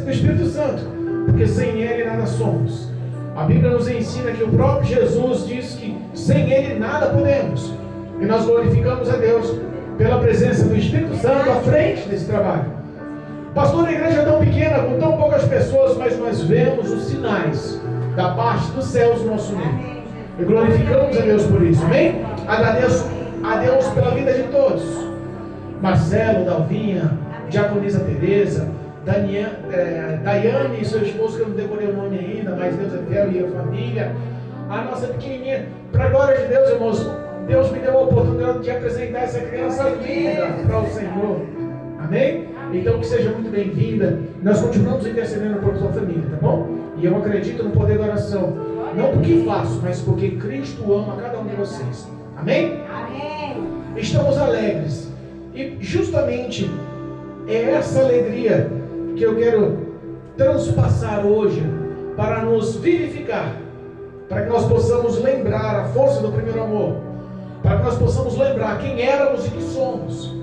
do Espírito Santo, porque sem Ele nada somos. A Bíblia nos ensina que o próprio Jesus diz que sem Ele nada podemos. E nós glorificamos a Deus pela presença do Espírito Santo à frente desse trabalho. Pastor, a igreja é tão pequena, com tão poucas pessoas, mas nós vemos os sinais da parte dos céus no nosso meio. E glorificamos a Deus por isso, amém? Agradeço a Deus pela vida de todos. Marcelo, Dalvinha, Diaconisa Tereza, Daiane e seu esposo, que eu não decorei o nome ainda, mas Deus é fiel, e a família. A nossa pequenininha, para a glória de Deus, irmãos, Deus me deu a oportunidade de apresentar essa criança linda para o Senhor, amém? Então que seja muito bem-vinda. Nós continuamos intercedendo por sua família, tá bom? E eu acredito no poder da oração, não porque faço, mas porque Cristo ama cada um de vocês, amém? Amém. Estamos alegres, e justamente é essa alegria que eu quero transpassar hoje para nos vivificar, para que nós possamos lembrar a força do primeiro amor, para que nós possamos lembrar quem éramos e que somos.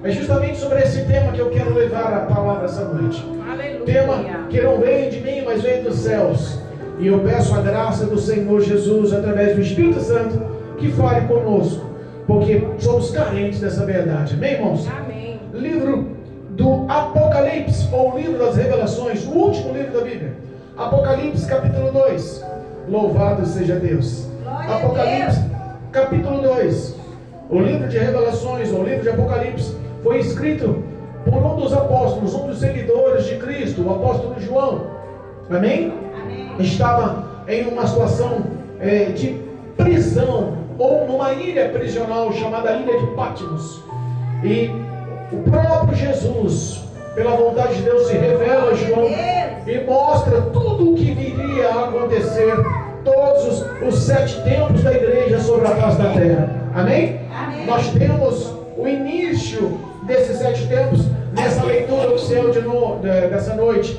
É justamente sobre esse tema que eu quero levar a palavra essa noite. Aleluia. Tema que não vem de mim, mas vem dos céus. E eu peço a graça do Senhor Jesus, através do Espírito Santo, que fale conosco, porque somos carentes dessa verdade. Amém, irmãos? Amém. Livro do Apocalipse, ou livro das Revelações, o último livro da Bíblia. Apocalipse, capítulo 2. Louvado seja Deus. Glória Apocalipse, a Deus. capítulo 2. O livro de Revelações, ou livro de Apocalipse, foi escrito por um dos apóstolos, um dos seguidores de Cristo, o apóstolo João. Amém? Amém. Estava em uma situação de prisão, ou numa ilha prisional chamada Ilha de Patmos. E o próprio Jesus, pela vontade de Deus, se revela a João e mostra tudo o que viria a acontecer, todos os 7 tempos da igreja sobre a face da terra. Amém? Amém. Nós temos o início desses 7 tempos nessa leitura oficial dessa noite.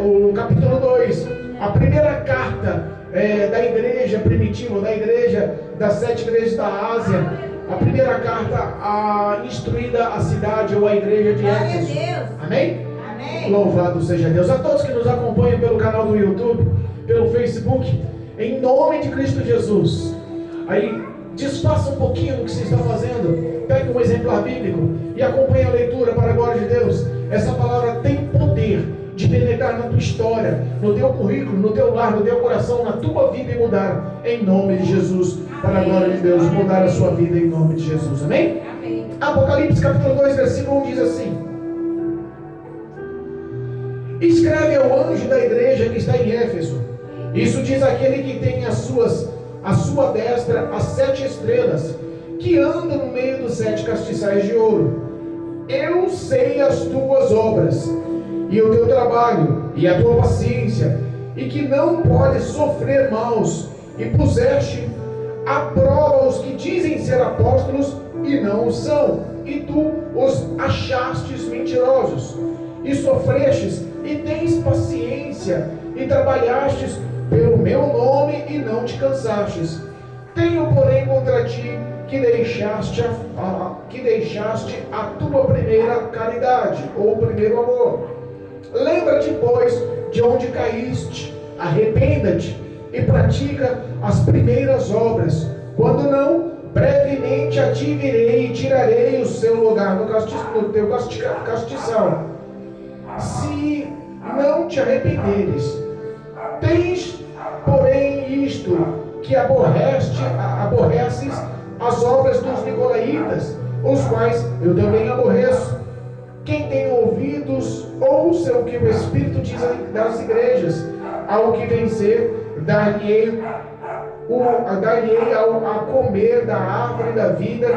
O capítulo 2, a primeira carta da igreja primitiva, da igreja das 7 igrejas da Ásia, a primeira carta instruída à cidade ou à igreja de Glória a Éfeso. Deus. Amém? Amém. Louvado seja Deus. A todos que nos acompanham pelo canal do YouTube, pelo Facebook, em nome de Cristo Jesus. Aí, desfaça um pouquinho do que você está fazendo. Pegue um exemplar bíblico e acompanhe a leitura para a glória de Deus. Essa palavra tem poder de penetrar na tua história, no teu currículo, no teu lar, no teu coração, na tua vida e mudar em nome de Jesus, para a glória de Deus, mudar a sua vida em nome de Jesus, amém? Amém. Apocalipse capítulo 2, versículo 1 diz assim: escreve ao anjo da igreja que está em Éfeso, isso diz aquele que tem à sua destra as 7 estrelas, que anda no meio dos 7 castiçais de ouro. Eu sei as tuas obras, e o teu trabalho, e a tua paciência, e que não podes sofrer maus, e puseste à prova os que dizem ser apóstolos e não o são, e tu os achastes mentirosos, e sofrestes, e tens paciência, e trabalhastes pelo meu nome, e não te cansastes. Tenho, porém, contra ti que deixaste a tua primeira caridade, ou primeiro amor. Lembra-te, pois, de onde caíste, arrependa-te e pratica as primeiras obras. Quando não, brevemente a ti virei e tirarei o seu lugar no teu castiçal. Se não te arrependeres, tens, porém, isto, que aborreces as obras dos nicolaítas, os quais eu também aborreço. Quem tem ouvidos, ouça o que o Espírito diz das igrejas. Ao que vencer, dar-lhe-ei a comer da árvore da vida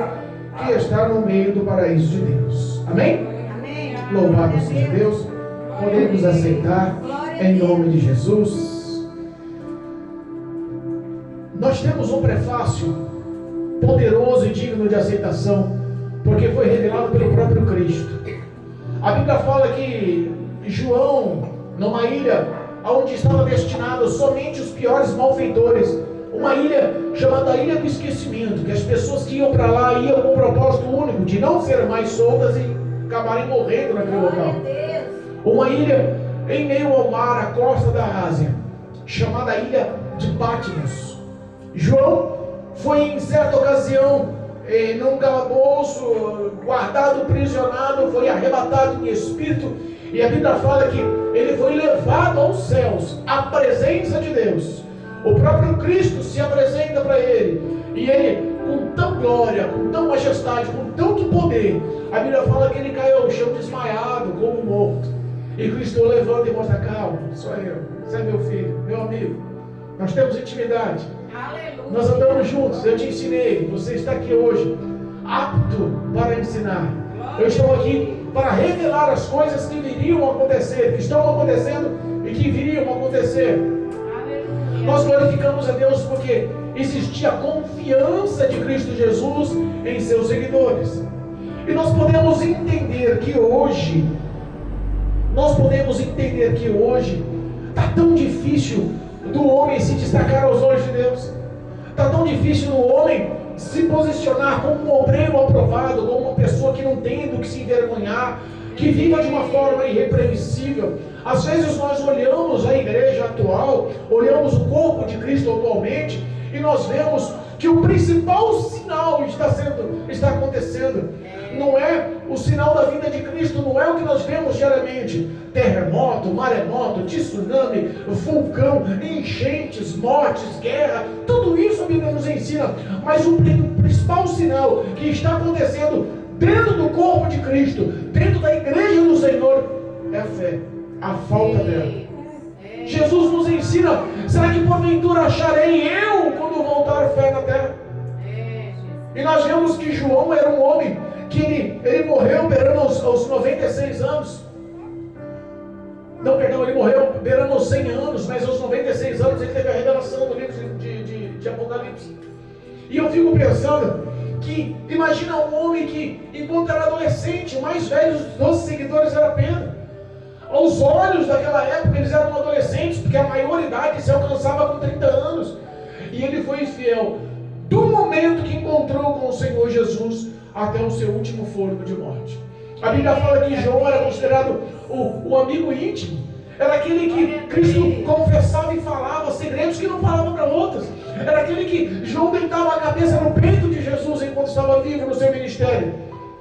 que está no meio do paraíso de Deus. Amém? Amém. Louvado seja Deus. Podemos aceitar em nome de Jesus. Nós temos um prefácio poderoso e digno de aceitação, porque foi revelado pelo próprio Cristo. A Bíblia fala que João, numa ilha onde estava destinado somente os piores malfeitores, uma ilha chamada Ilha do Esquecimento, que as pessoas que iam para lá iam com um propósito único, de não ser mais soltas e acabarem morrendo naquele local. uma ilha em meio ao mar, à costa da Ásia, chamada Ilha de Patmos. João foi em certa ocasião num calabouço, guardado, prisionado, foi arrebatado em espírito, e a Bíblia fala que ele foi levado aos céus, à presença de Deus. O próprio Cristo se apresenta para ele, e ele, com tão glória, com tão majestade, com tanto poder, a Bíblia fala que ele caiu ao chão desmaiado, como morto. E Cristo o levanta e mostra: calma, sou eu, você é meu filho, meu amigo, nós temos intimidade. Aleluia. Nós andamos juntos, eu te ensinei, você está aqui hoje, apto para ensinar. Eu estou aqui para revelar as coisas que viriam a acontecer, que estão acontecendo e que viriam a acontecer. Aleluia. Nós glorificamos a Deus porque existia confiança de Cristo Jesus em seus seguidores. E nós podemos entender que hoje está tão difícil do homem se destacar aos olhos de Deus. Está tão difícil do homem se posicionar como um obreiro aprovado, como uma pessoa que não tem do que se envergonhar, que viva de uma forma irrepreensível. Às vezes nós olhamos a igreja atual, olhamos o corpo de Cristo atualmente, e nós vemos que o principal sinal está acontecendo. Não é o sinal da vinda de Cristo, não é o que nós vemos diariamente: terremoto, maremoto, tsunami, vulcão, enchentes, mortes, guerra. Tudo isso a Bíblia nos ensina. Mas o principal sinal que está acontecendo dentro do corpo de Cristo, dentro da igreja do Senhor, é a fé, a falta dela. Jesus nos ensina: será que porventura acharei eu quando voltar fé na terra? E nós vemos que João era um homem que ele morreu beirando aos 96 anos. Não, perdão, ele morreu beirando aos 100 anos, mas aos 96 anos ele teve a revelação do livro de Apocalipse. E eu fico pensando que, imagina um homem que, enquanto era adolescente, o mais velho dos 12 seguidores era Pedro. Aos olhos daquela época eles eram adolescentes, porque a maioridade se alcançava com 30 anos. E ele foi fiel do momento que encontrou com o Senhor Jesus até o seu último fôlego de morte. A Bíblia fala que João era considerado o amigo íntimo. Era aquele que Cristo confessava e falava segredos que não falava para outros. Era aquele que João deitava a cabeça no peito de Jesus enquanto estava vivo no seu ministério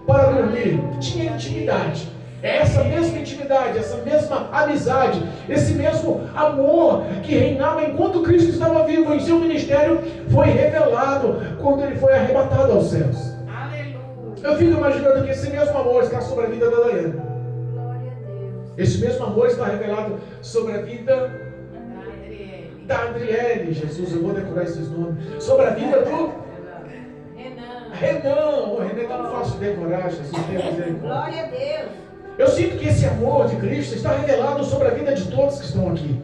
para dormir. Tinha intimidade. Essa mesma intimidade, essa mesma amizade, esse mesmo amor que reinava enquanto Cristo estava vivo em seu ministério, foi revelado quando ele foi arrebatado aos céus. Eu fico imaginando que esse mesmo amor está sobre a vida da Daiane. Glória a Deus. Esse mesmo amor está revelado sobre a vida da Adriele. Jesus, eu vou decorar esses nomes. Sobre a vida do Renan. O Renan é tão fácil de decorar, Jesus. Glória a Deus. Eu sinto que esse amor de Cristo está revelado sobre a vida de todos que estão aqui.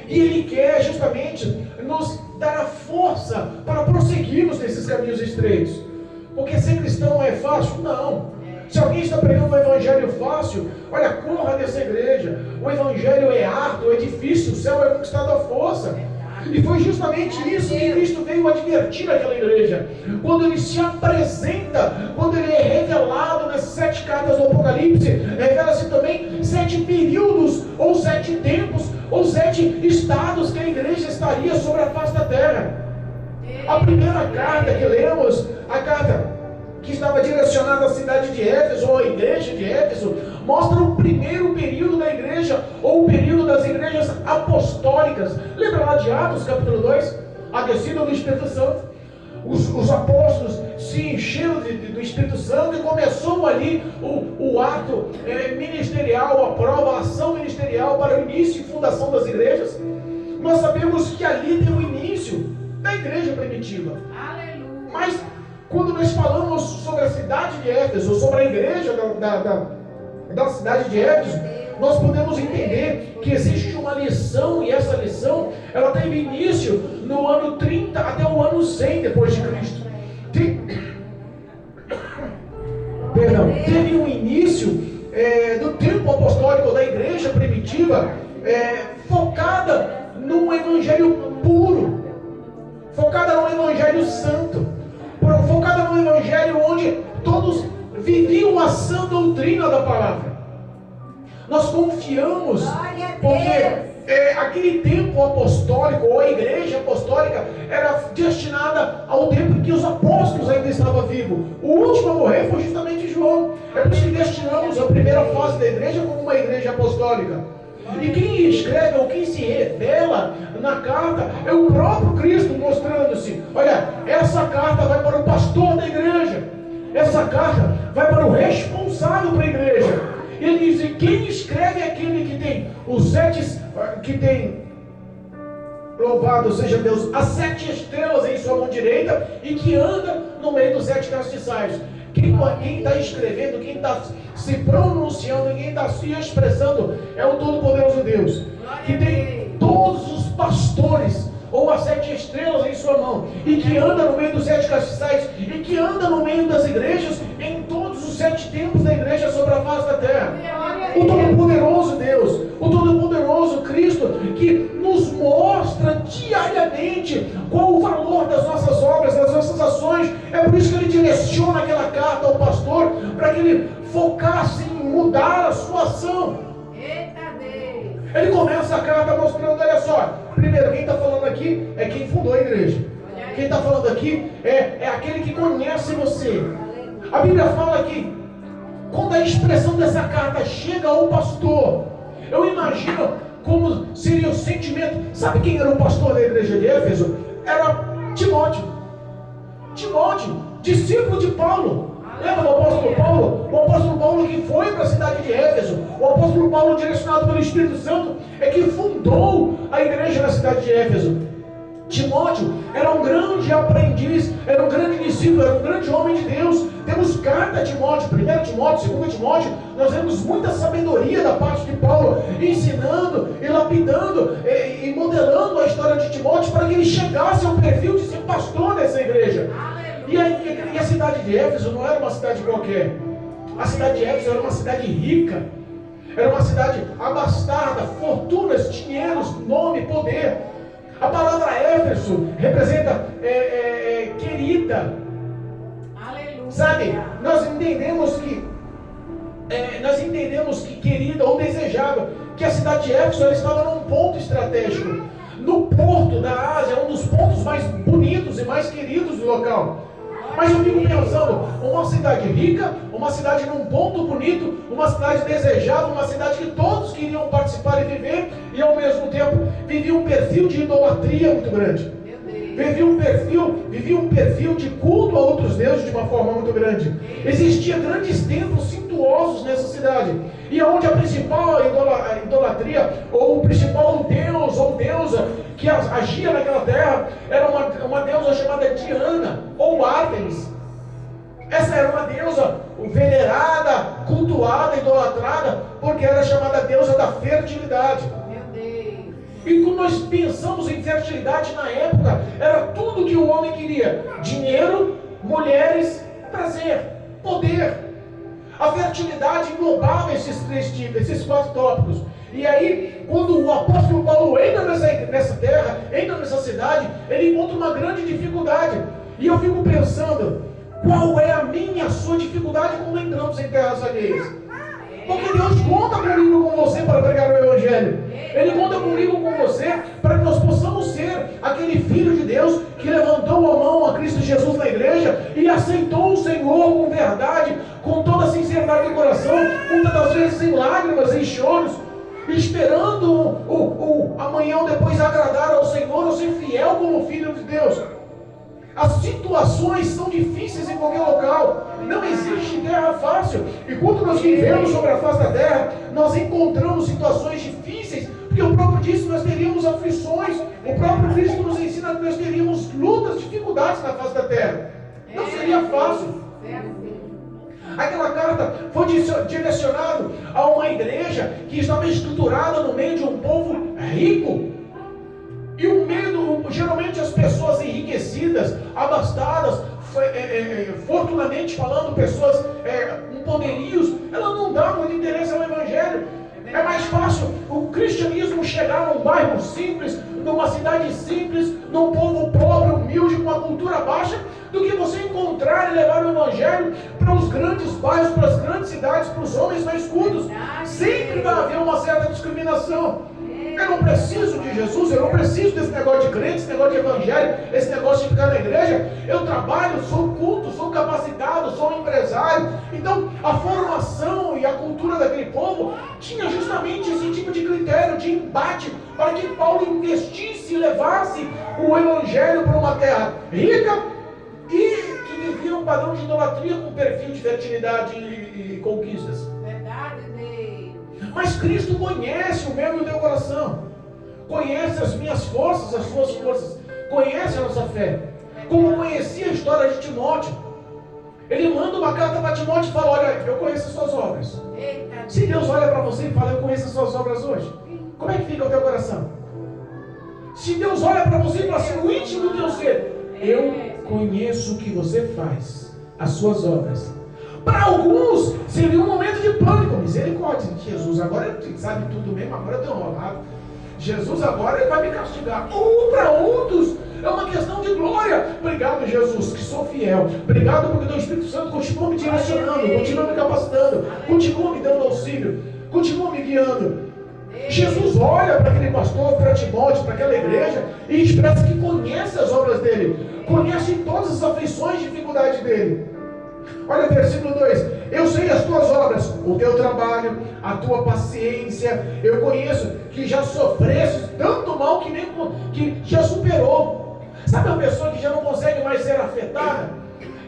E Ele quer justamente nos dar a força para prosseguirmos nesses caminhos estreitos. Porque ser cristão é fácil? Não. Se alguém está pregando o evangelho fácil, olha, corra dessa igreja. O evangelho é árduo, é difícil, o céu é conquistado à força. E foi justamente isso que Cristo veio advertir aquela igreja. Quando Ele se apresenta, quando Ele é revelado nas 7 cartas do Apocalipse, revela-se também 7 períodos, ou 7 tempos, ou 7 estados que a igreja estaria sobre a face da terra. A primeira carta que lemos, a carta que estava direcionada à cidade de Éfeso, ou à igreja de Éfeso, mostra o primeiro período da igreja, ou o período das igrejas apostólicas. Lembra lá de Atos, capítulo 2? A descida do Espírito Santo. Os apóstolos se encheram do Espírito Santo e começou ali o ato ministerial, a prova, a ação ministerial para o início e fundação das igrejas. Nós sabemos que ali tem o início da igreja primitiva. Aleluia. Mas quando nós falamos sobre a cidade de Éfeso, sobre a igreja da cidade de Éfeso, nós podemos entender que existe uma lição, e essa lição ela teve início no ano 30 até o ano 100 depois de Cristo. Teve um início do tempo apostólico da igreja primitiva, focada num evangelho puro, focada no evangelho santo, focada no evangelho onde todos viviam a sã doutrina da palavra. Nós confiamos, Glória a porque aquele tempo apostólico, ou a igreja apostólica, era destinada ao tempo em que os apóstolos ainda estavam vivos. O último a morrer foi justamente João. É por isso que destinamos a primeira fase da igreja como uma igreja apostólica. E quem escreve ou quem se revela na carta é o próprio Cristo mostrando-se. Olha, essa carta vai para o pastor da igreja. Essa carta vai para o responsável para a igreja. Ele diz: e quem escreve é aquele que tem os sete, que tem, louvado seja Deus, as 7 estrelas em sua mão direita e que anda no meio dos 7 castiçais. Quem está escrevendo, quem está se pronunciando, quem está se expressando é o Todo-Poderoso Deus, que tem todos os pastores ou as 7 estrelas em sua mão, e que anda no meio dos 7 castiçais, e que anda no meio das igrejas, em todos os 7 tempos da igreja sobre a face da terra. O Todo-Poderoso Deus, o Todo-Poderoso Cristo, que nos mostra diariamente qual o valor das nossas obras, das nossas ações. É por isso que ele direciona aquela carta ao pastor, para que ele focasse em mudar a sua ação. Ele começa a carta mostrando, olha só, primeiro, quem está falando aqui é quem fundou a igreja. Quem está falando aqui é aquele que conhece você. A Bíblia fala que quando a expressão dessa carta chega ao pastor, eu imagino como seria o sentimento. Sabe quem era o pastor da igreja de Éfeso? Era Timóteo. Timóteo, discípulo de Paulo. Lembra do apóstolo Paulo? O apóstolo Paulo que foi para a cidade de Éfeso. O apóstolo Paulo, direcionado pelo Espírito Santo, é que fundou a igreja na cidade de Éfeso. Timóteo era um grande aprendiz, era um grande discípulo, era um grande homem de Deus. Temos carta a Timóteo, 1 Timóteo, 2 Timóteo. Nós vemos muita sabedoria da parte de Paulo, ensinando e lapidando e modelando a história de Timóteo para que ele chegasse ao perfil de ser pastor dessa igreja. E a cidade de Éfeso não era uma cidade qualquer. A cidade de Éfeso era uma cidade rica. Era uma cidade abastada, fortunas, dinheiros, nome, poder. A palavra Éfeso representa querida. Aleluia. Sabe, nós entendemos que querida ou desejável, que a cidade de Éfeso ela estava num ponto estratégico. No porto da Ásia, um dos pontos mais bonitos e mais queridos do local. Mas eu fico pensando, uma cidade rica, uma cidade num ponto bonito, uma cidade desejável, uma cidade que todos queriam participar e viver, e ao mesmo tempo vivia um perfil de idolatria muito grande. Vivia um perfil de culto a outros deuses de uma forma muito grande. Existia grandes templos suntuosos nessa cidade. E onde a principal idolatria, ou o principal deus ou deusa que agia naquela terra, era uma deusa chamada Diana, ou Ártemis. Essa era uma deusa venerada, cultuada, idolatrada, porque era chamada deusa da fertilidade. E quando nós pensamos em fertilidade na época, era tudo que o homem queria: dinheiro, mulheres, prazer, poder. A fertilidade englobava esses 3 tipos, esses 4 tópicos. E aí, quando o apóstolo Paulo entra nessa terra, entra nessa cidade, ele encontra uma grande dificuldade. E eu fico pensando, qual é a minha, a sua dificuldade quando entramos em terras alheias? Porque Deus conta comigo com você para pregar o Evangelho. Ele conta comigo com você para que nós possamos ser aquele filho de Deus que levantou a mão a Cristo Jesus na igreja e aceitou o Senhor com verdade, com toda a sinceridade do coração, muitas das vezes em lágrimas, em choros, esperando o amanhã ou depois agradar ao Senhor ou ser fiel como filho de Deus. As situações são difíceis em qualquer local. Não existe terra fácil. E quando nós vivemos sobre a face da terra, nós encontramos situações difíceis, porque o próprio disse que nós teríamos aflições. O próprio Cristo nos ensina que nós teríamos lutas, dificuldades na face da terra. Não seria fácil. Aquela carta foi direcionada a uma igreja que estava estruturada no meio de um povo rico. E o medo, geralmente as pessoas enriquecidas, abastadas, fortunamente falando, pessoas com poderios, ela não dá muito interesse ao Evangelho. É mais fácil o cristianismo chegar num bairro simples, numa cidade simples, num povo pobre, humilde, com uma cultura baixa, do que você encontrar e levar o Evangelho para os grandes bairros, para as grandes cidades, para os homens mais cultos. Sempre vai haver uma certa discriminação. Eu não preciso de Jesus, eu não preciso desse negócio de crente, esse negócio de evangelho, esse negócio de ficar na igreja. Eu trabalho, sou culto, sou capacitado, sou um empresário. Então, a formação e a cultura daquele povo tinha justamente esse tipo de critério, de embate, para que Paulo investisse e levasse o evangelho para uma terra rica e que vivia um padrão de idolatria com perfil de fertilidade e conquistas. Verdade, Deus. Mas Cristo conhece o meu e o teu coração, conhece as minhas forças, as suas forças, conhece a nossa fé, como conhecia a história de Timóteo. Ele manda uma carta para Timóteo e fala: olha, eu conheço as suas obras. Eita, Se Deus olha para você e fala: eu conheço as suas obras hoje, como é que fica o teu coração? Se Deus olha para você e fala assim, no íntimo do teu ser: eu conheço o que você faz, as suas obras. Para alguns seria um momento de pânico. Misericórdia, Jesus agora ele sabe tudo mesmo, agora eu estou enrolado. Jesus agora ele vai me castigar. Ou para outros é uma questão de glória. Obrigado, Jesus, que sou fiel. Obrigado porque o teu Espírito Santo continua me direcionando, continua me capacitando, continua me dando auxílio, continua me guiando. Jesus olha para aquele pastor, para Timóteo, para aquela igreja e expressa que conhece as obras dele, conhece todas as aflições e dificuldades dele. Olha o versículo 2: eu sei as tuas obras, o teu trabalho, a tua paciência. Eu conheço que já sofreste tanto mal que já superou. Sabe uma pessoa que já não consegue mais ser afetada?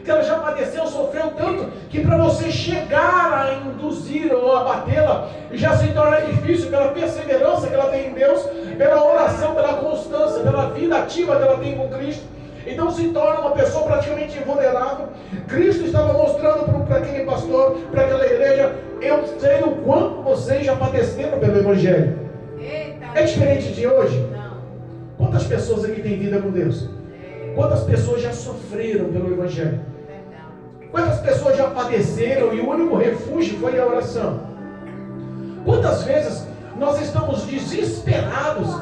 Que ela já padeceu, sofreu tanto, que para você chegar a induzir ou abatê-la, já se torna difícil pela perseverança que ela tem em Deus, pela oração, pela constância, pela vida ativa que ela tem com Cristo. Então se torna uma pessoa praticamente invulnerável. Cristo estava mostrando para aquele pastor, para aquela igreja: eu sei o quanto vocês já padeceram pelo Evangelho. É diferente de hoje? Não. Quantas pessoas aqui têm vida com Deus? Quantas pessoas já sofreram pelo Evangelho? Quantas pessoas já padeceram e o único refúgio foi a oração? Quantas vezes nós estamos desesperados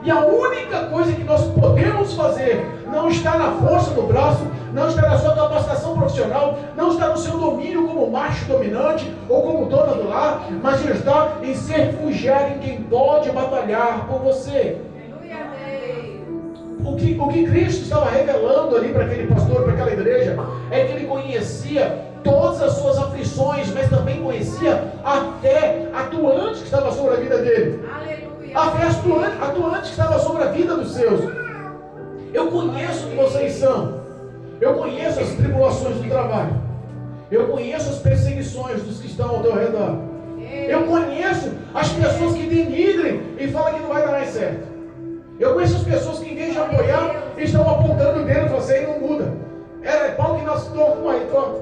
e a única coisa que nós podemos fazer não está na força do braço, não está na sua capacitação profissional, não está no seu domínio como macho dominante ou como dona do lar, mas está em se refugiar em quem pode batalhar por você. O que Cristo estava revelando ali para aquele pastor, para aquela igreja, é que ele conhecia todas as suas aflições, mas também conhecia a fé atuante que estava sobre a vida dele. Aleluia. A fé atuante que estava sobre a vida dos seus. Eu conheço o que vocês são. Eu conheço as tribulações do trabalho. Eu conheço as perseguições dos que estão ao teu redor. Eu conheço as pessoas que denigrem e falam que não vai dar mais certo. Eu conheço as pessoas que, em vez de apoiar, estão apontando o dedo para você e não muda. É pau que nasce torto, morre torto.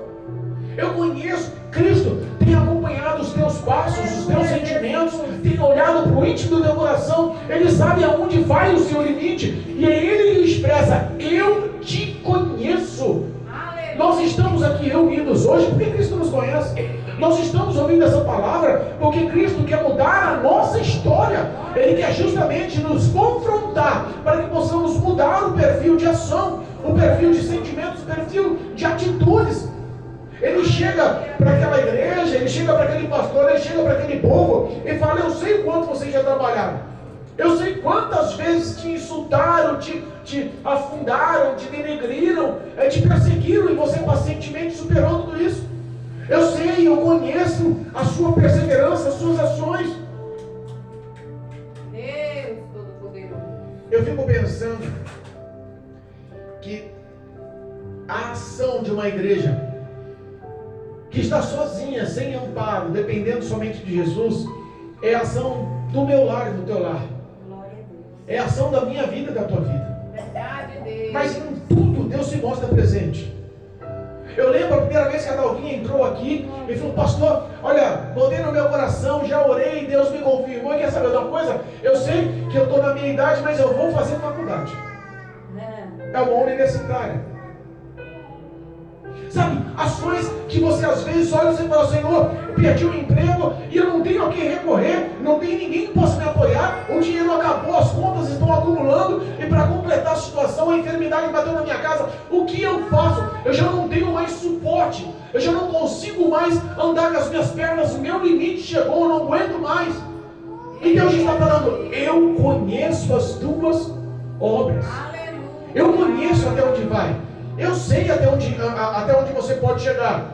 Eu conheço, Cristo tem acompanhado os teus passos, os teus sentimentos, tem olhado para o íntimo do teu coração. Ele sabe aonde vai o seu limite, e é Ele que expressa: eu te conheço. Nós estamos aqui reunidos hoje porque Cristo nos conhece. Nós estamos ouvindo essa palavra porque Cristo quer mudar a nossa história. Ele quer justamente nos confrontar para que possamos mudar o perfil de ação, o perfil de sentimentos, o perfil de atitudes. Ele chega para aquela igreja, ele chega para aquele pastor, ele chega para aquele povo e fala: eu sei o quanto vocês já trabalharam. Eu sei quantas vezes te insultaram, te afundaram, te denegriram, te perseguiram, e você pacientemente superou tudo isso. Eu sei, eu conheço a sua perseverança, as suas ações. Deus Todo-Poderoso. Eu fico pensando que a ação de uma igreja que está sozinha, sem amparo, dependendo somente de Jesus, é a ação do meu lar e do teu lar. É a ação da minha vida e da tua vida. Verdade, Deus. Mas em tudo Deus se mostra presente. Eu lembro a primeira vez que a Dalvinha entrou aqui e falou: pastor, olha, botei no meu coração, já orei, Deus me confirmou. E quer saber de uma coisa? Eu sei que eu estou na minha idade, mas eu vou fazer faculdade. É uma universitária. Sabe, ações que você às vezes olha e você fala: Senhor, eu perdi o emprego e eu não tenho a quem recorrer, não tem ninguém que possa me apoiar, o dinheiro acabou, as contas estão acumulando e para completar a situação, a enfermidade bateu na minha casa. O que eu faço? Eu já não tenho mais suporte, eu já não consigo mais andar com as minhas pernas, o meu limite chegou, eu não aguento mais. E Deus está falando: eu conheço as tuas obras, eu conheço até onde vai, eu sei até onde você pode chegar.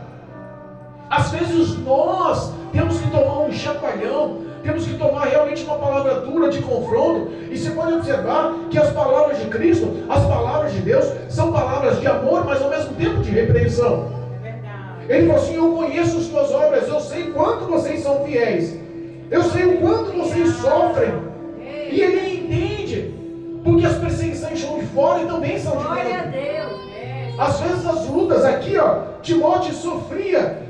Às vezes nós temos que tomar um chacoalhão, temos que tomar realmente uma palavra dura de confronto. E você pode observar que as palavras de Cristo, as palavras de Deus, são palavras de amor, mas ao mesmo tempo de repreensão. Ele falou assim: eu conheço as tuas obras, eu sei quanto vocês são fiéis, eu sei o quanto vocês sofrem. E ele entende, porque as perseguições são de fora e também são de dentro. Às vezes as lutas aqui, Timóteo sofria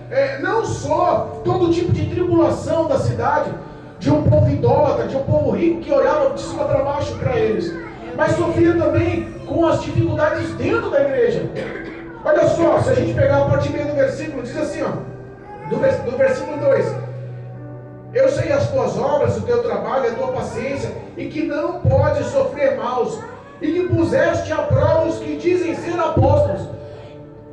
não só todo tipo de tribulação da cidade, de um povo idólatra, de um povo rico que olhava de cima para baixo para eles, mas sofria também com as dificuldades dentro da igreja. Olha só, se a gente pegar a parte meia do versículo, diz assim, do versículo 2: eu sei as tuas obras, o teu trabalho, a tua paciência, e que não podes sofrer maus, e que puseste a prova os que dizem ser apóstolos.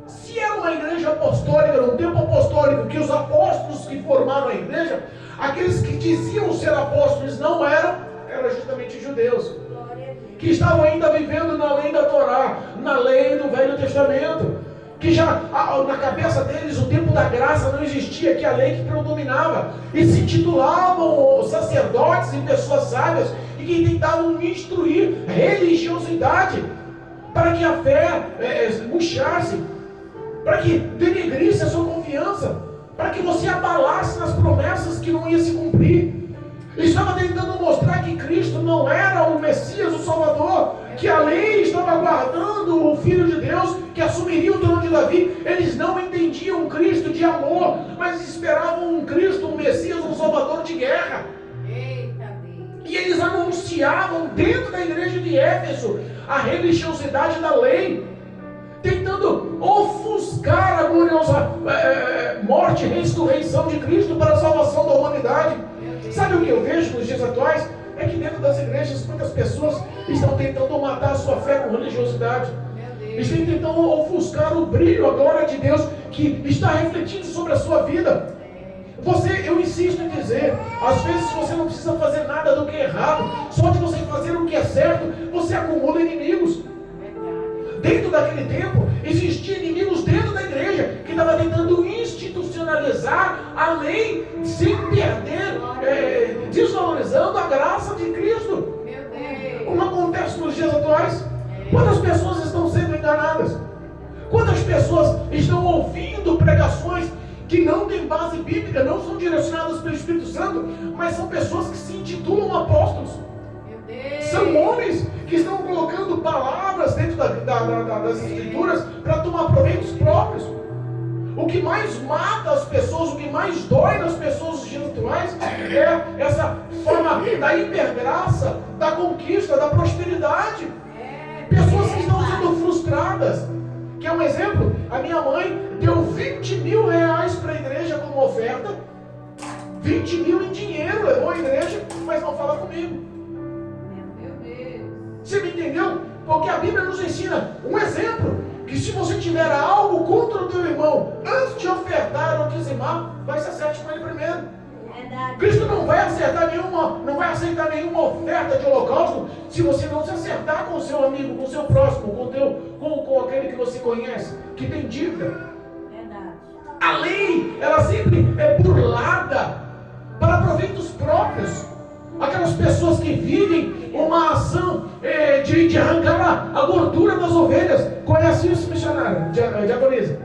Se era uma igreja apostólica, num tempo apostólico, que os apóstolos que formaram a igreja, aqueles que diziam ser apóstolos não eram justamente judeus, que estavam ainda vivendo na lei da Torá, na lei do Velho Testamento, que já na cabeça deles o tempo da graça não existia, que a lei que predominava, e se intitulavam sacerdotes e pessoas sábias, e que tentavam instruir religiosidade, para que a fé murchasse, para que denegrisse a sua confiança, para que você abalasse nas promessas que não ia se cumprir. Ele estava tentando mostrar que Cristo não era o Messias, o Salvador, que a lei estava aguardando o Filho de Deus, que assumiria o trono de Davi. Eles não entendiam um Cristo de amor, mas esperavam um Cristo, um Messias, um Salvador de guerra. E eles anunciavam dentro da igreja de Éfeso a religiosidade da lei, tentando ofuscar a gloriosa morte e ressurreição de Cristo para a salvação da humanidade. Sabe o que eu vejo nos dias atuais? É que dentro das igrejas muitas pessoas estão tentando matar a sua fé com religiosidade, estão tentando ofuscar o brilho, a glória de Deus que está refletindo sobre a sua vida. Eu insisto em dizer, às vezes você não precisa fazer nada do que é errado, só de você fazer o que é certo, você acumula inimigos. Dentro daquele tempo, existiam inimigos dentro da igreja, que estavam tentando institucionalizar a lei, sem perder, desvalorizando a graça de Cristo. Como acontece nos dias atuais? Quantas pessoas estão sendo enganadas? Quantas pessoas estão ouvindo pregações que não têm base bíblica, não são direcionadas pelo Espírito Santo, mas são pessoas que se intitulam apóstolos? São homens que estão colocando palavras dentro das escrituras para tomar proveitos próprios. O que mais mata as pessoas, o que mais dói nas pessoas dos dias atuais é essa forma da hipergraça, da conquista, da prosperidade. Pessoas que estão sendo frustradas. Quer um exemplo? A minha mãe deu 20 mil reais para a igreja como oferta, 20 mil em dinheiro levou à igreja, mas não fala comigo. Você me entendeu? Porque a Bíblia nos ensina um exemplo, que se você tiver algo contra o teu irmão, antes de ofertar ou dizimar, vai se acerte com ele primeiro. Cristo não vai aceitar nenhuma oferta de holocausto se você não se acertar com o seu amigo, com o seu próximo, com aquele que você conhece, que tem dívida. A lei, ela sempre é burlada para proveitos próprios. Aquelas pessoas que vivem uma ação de arrancar a gordura das ovelhas. Conhece isso, missionário? Diaconisa?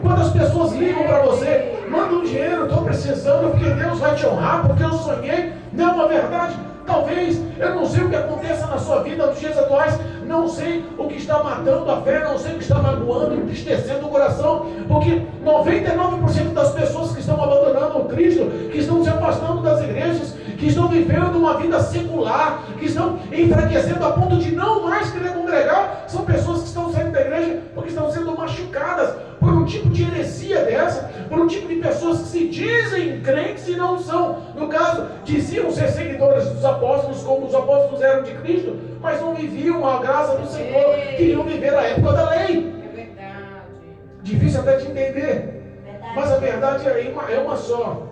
Quantas pessoas ligam para você, mandam dinheiro, estou precisando porque Deus vai te honrar, porque eu sonhei. Não é uma verdade? Talvez, eu não sei o que aconteça na sua vida nos dias atuais, não sei o que está matando a fé, não sei o que está magoando, entristecendo o coração, porque 99% das pessoas que estão abandonando o Cristo, que estão se afastando das igrejas, que estão vivendo uma vida secular, que estão enfraquecendo a ponto de não mais querer congregar, são pessoas que estão saindo da igreja porque estão sendo machucadas por um tipo de heresia dessa, por um tipo de pessoas que se dizem crentes e não são. No caso, diziam ser seguidores dos apóstolos, como os apóstolos eram de Cristo, mas não viviam a graça do Senhor, queriam viver a época da lei. É verdade. Difícil até de entender, mas a verdade é uma só.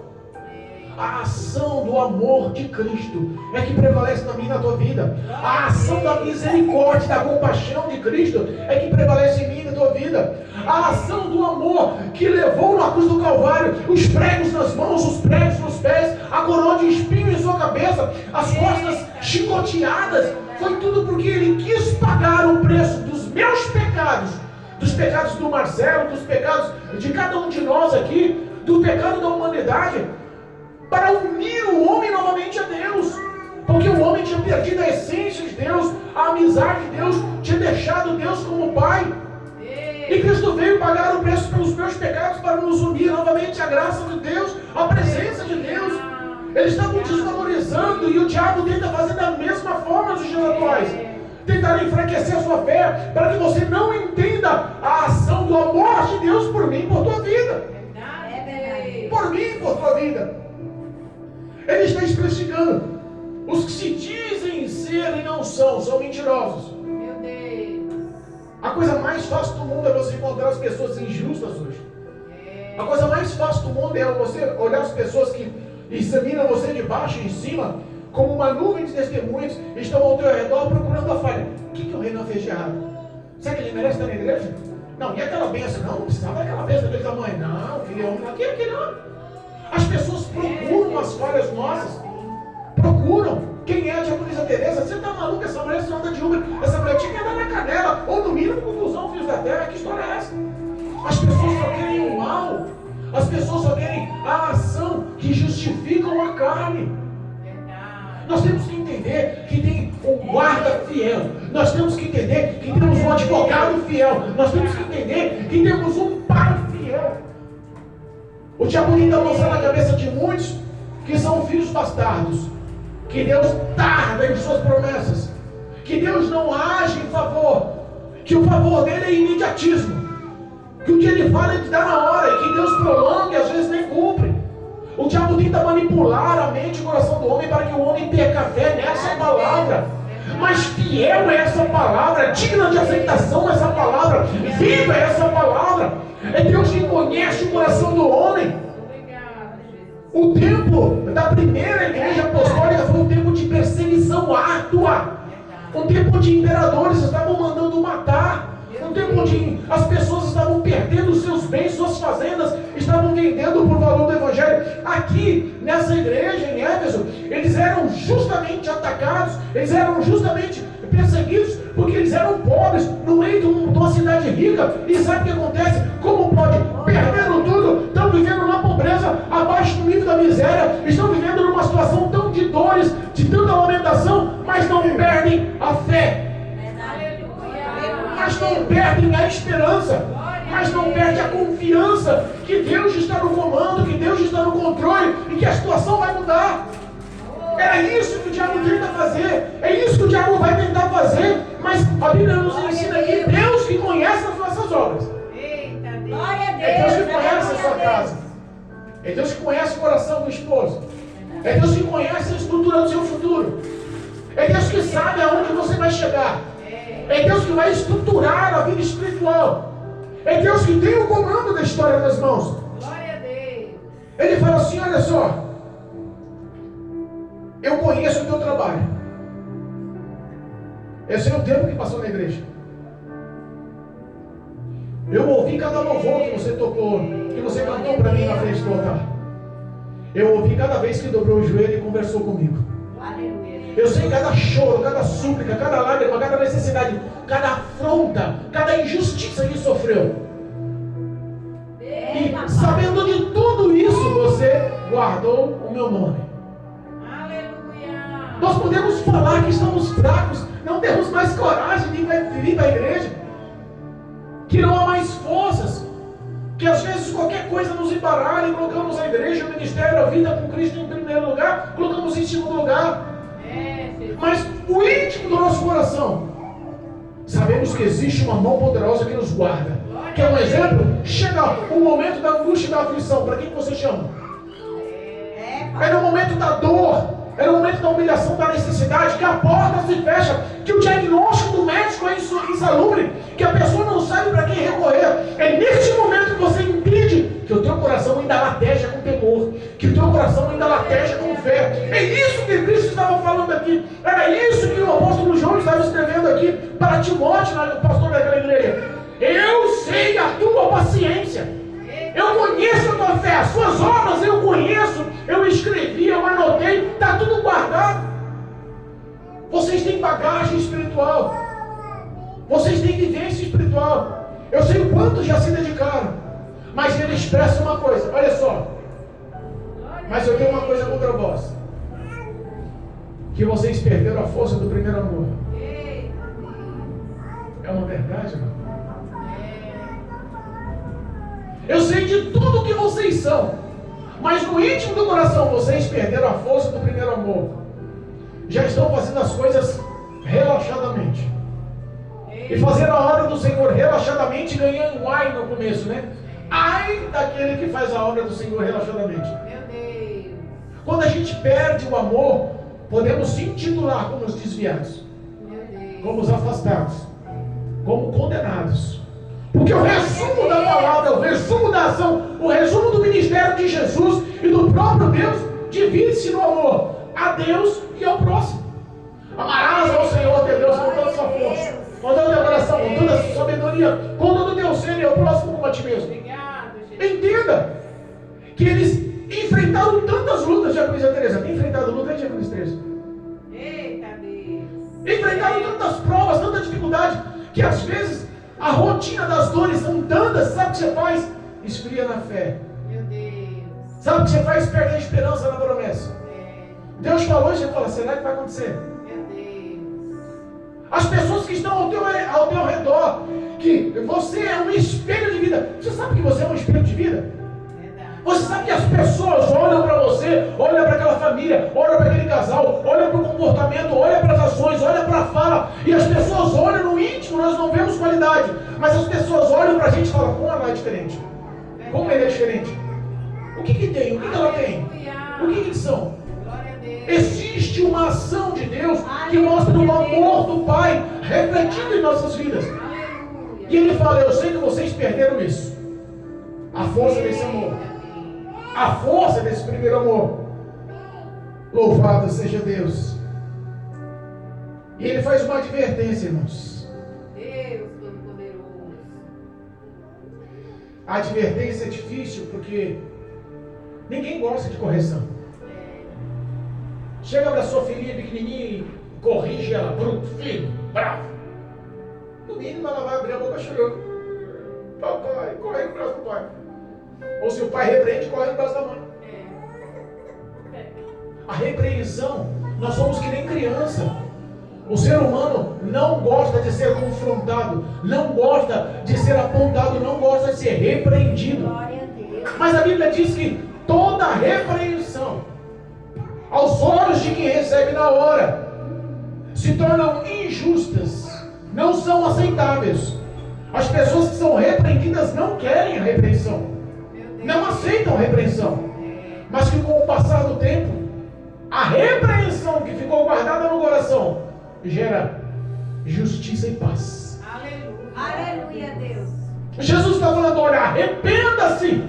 A ação do amor de Cristo é que prevalece na minha e na tua vida. A ação da misericórdia, da compaixão de Cristo é que prevalece em mim e na tua vida. A ação do amor que levou na cruz do Calvário os pregos nas mãos, os pregos nos pés, a coroa de espinho em sua cabeça, as costas chicoteadas, foi tudo porque Ele quis pagar o preço dos meus pecados, dos pecados do Marcelo, dos pecados de cada um de nós aqui, do pecado da humanidade, para unir o homem novamente a Deus, porque o homem tinha perdido a essência de Deus, a amizade de Deus, tinha deixado Deus como Pai, e Cristo veio pagar o preço pelos meus pecados para nos unir novamente à graça de Deus, à presença de Deus. Eles estavam desvalorizando, e o diabo tenta fazer da mesma forma nos dias atuais, tentar enfraquecer a sua fé, para que você não entenda a ação do amor de Deus por mim e por tua vida, por mim e por tua vida. Ele está explicando: os que se dizem ser e não são mentirosos. Meu Deus. A coisa mais fácil do mundo é você encontrar as pessoas injustas hoje. A coisa mais fácil do mundo é você olhar as pessoas que examinam você de baixo e em cima, como uma nuvem de testemunhas, estão ao teu redor procurando a falha. O que o Renan fez de errado? Será que ele merece estar na igreja? Não, e aquela bênção? Não precisava daquela bênção daquele tamanho. Não, queria homem aqui não. As pessoas procuram as falhas nossas, procuram. Quem é a diaconisa Teresa? Você está maluco? Essa mulher só anda de Uber, essa mulher tinha que andar na canela, ou no mínimo confusão, filhos da terra. Que história é essa? As pessoas só querem o mal, as pessoas só querem a ação que justificam a carne. Nós temos que entender que tem um guarda fiel, nós temos que entender que temos um advogado fiel, nós temos que entender que temos um pai fiel. O diabo tenta lançar na cabeça de muitos que são filhos bastardos, que Deus tarda em suas promessas, que Deus não age em favor, que o favor dele é imediatismo, que o que ele fala ele dá na hora, e que Deus prolonga e às vezes nem cumpre. O diabo tenta manipular a mente e o coração do homem para que o homem perca fé nessa palavra. Mas fiel é essa palavra, digna de aceitação essa palavra, viva é essa palavra. É Deus que conhece o coração do homem. O tempo da primeira igreja apostólica foi um tempo de perseguição árdua, um tempo onde imperadores estavam mandando matar, um tempo onde as pessoas estavam perdendo seus bens, suas fazendas, estavam vendendo por valor do evangelho. Aqui nessa igreja em Éfeso, eles eram justamente atacados, eles eram justamente perseguidos, porque eles eram pobres no meio de uma cidade rica. E sabe o que acontece? Como pode? Perderam tudo, estão vivendo na pobreza, abaixo do nível da miséria, estão vivendo numa situação tão de dores, de tanta lamentação, mas não perdem a fé, mas não perdem a esperança, mas não perdem a confiança que Deus está no comando, que Deus está no controle e que a situação vai mudar. É isso que o diabo tenta fazer, é isso que o diabo vai tentar fazer, mas a Bíblia nos ensina que é Deus que conhece as nossas obras. É Deus que conhece a sua casa, é Deus que conhece o coração do esposo, é Deus que conhece a estrutura do seu futuro, é Deus que sabe aonde você vai chegar, é Deus que vai estruturar a vida espiritual, é Deus que tem o comando da história nas mãos. Ele fala assim: olha só, eu conheço o teu trabalho. Eu sei o tempo que passou na igreja. Eu ouvi cada louvor que você tocou, que você cantou para mim na frente do altar. Eu ouvi cada vez que dobrou o joelho e conversou comigo. Eu sei cada choro, cada súplica, cada lágrima, cada necessidade, cada afronta, cada injustiça que sofreu. E sabendo de tudo isso, você guardou o meu nome. Nós podemos falar que estamos fracos, não temos mais coragem de vir para a igreja, que não há mais forças, que que às vezes qualquer coisa nos embaralha e colocamos a igreja, o ministério, a vida com Cristo em primeiro lugar, colocamos em segundo lugar. Mas o íntimo do nosso coração, sabemos que existe uma mão poderosa que nos guarda. Quer um exemplo? Chega o momento da angústia e da aflição, para quem que você chama? É no momento da dor, é no momento da humilhação, da necessidade, que a porta se fecha, que o diagnóstico do médico é insalubre, que a pessoa não sabe para quem recorrer. É neste momento que você entende que o teu coração ainda lateja com temor, que o teu coração ainda lateja com fé. É isso que Cristo estava falando aqui. Era isso que o apóstolo João estava escrevendo aqui para Timóteo, o pastor daquela igreja. Eu sei a tua paciência, eu conheço a tua fé, as suas obras eu conheço, eu escrevi, eu anotei, está tudo guardado. Vocês têm bagagem espiritual, vocês têm vivência espiritual. Eu sei o quanto já se dedicaram, mas ele expressa uma coisa, olha só. Mas eu tenho uma coisa contra vós, que vocês perderam a força do primeiro amor. É uma verdade, não? Eu sei de tudo que vocês são, mas no íntimo do coração vocês perderam a força do primeiro amor. Já estão fazendo as coisas relaxadamente. E fazendo a obra do Senhor relaxadamente, ganhando um ai no começo, né? Ai daquele que faz a obra do Senhor relaxadamente. Quando a gente perde o amor, podemos se intitular como os desviados, como os afastados, como condenados. Porque o resumo da palavra, o resumo da ação, o resumo do ministério de Jesus e do próprio Deus divide-se no amor a Deus e ao próximo. Amarás ao Senhor teu Deus com toda a sua força, com toda a teu coração, com toda a sua sabedoria, com todo o teu ser e ao próximo como a ti mesmo. Entenda que eles enfrentaram tantas lutas, já conheceu a Teresa? Tem enfrentado luta aí, já conheceu a Teresa? Eita Deus! Enfrentaram tantas provas, tanta dificuldade, que às vezes a rotina das dores são tantas, sabe o que você faz? Esfria na fé. Meu Deus! Sabe o que você faz? Perde a esperança na promessa. Deus falou e você fala, será que vai acontecer? Meu Deus! As pessoas que estão ao teu redor, que você é um espelho de vida. Você sabe que você é um espelho de vida? Você sabe que as pessoas olham para você, olham para aquela família, olham para aquele casal, olham para o comportamento, olham para as ações, olham para a fala, e as pessoas olham no íntimo, nós não vemos qualidade, mas as pessoas olham para a gente e falam, como ela é diferente? Como ele é diferente? O que tem? O que ela tem? O que eles são? Existe uma ação de Deus que mostra o amor do Pai refletido em nossas vidas. E ele fala, eu sei que vocês perderam isso. A força desse amor. A força desse primeiro amor. Louvado seja Deus. E ele faz uma advertência, irmãos. Deus Todo-Poderoso. A advertência é difícil porque ninguém gosta de correção. Chega para sua filhinha pequenininha e corrige ela, bruto, filho, bravo. No mínimo ela vai abrir a boca chorando. Papai, corre no braço do pai. Ou se o pai repreende, corre no braço da mãe. A repreensão, nós somos que nem criança. O ser humano não gosta de ser confrontado, não gosta de ser apontado, não gosta de ser repreendido. Mas a Bíblia diz que toda repreensão, aos olhos de quem recebe na hora, se tornam injustas, não são aceitáveis. As pessoas que são repreendidas não querem a repreensão, não aceitam a repreensão, mas que com o passar do tempo, a repreensão que ficou guardada no coração gera justiça e paz. Aleluia, Deus. Jesus está falando, olha, arrependa-se.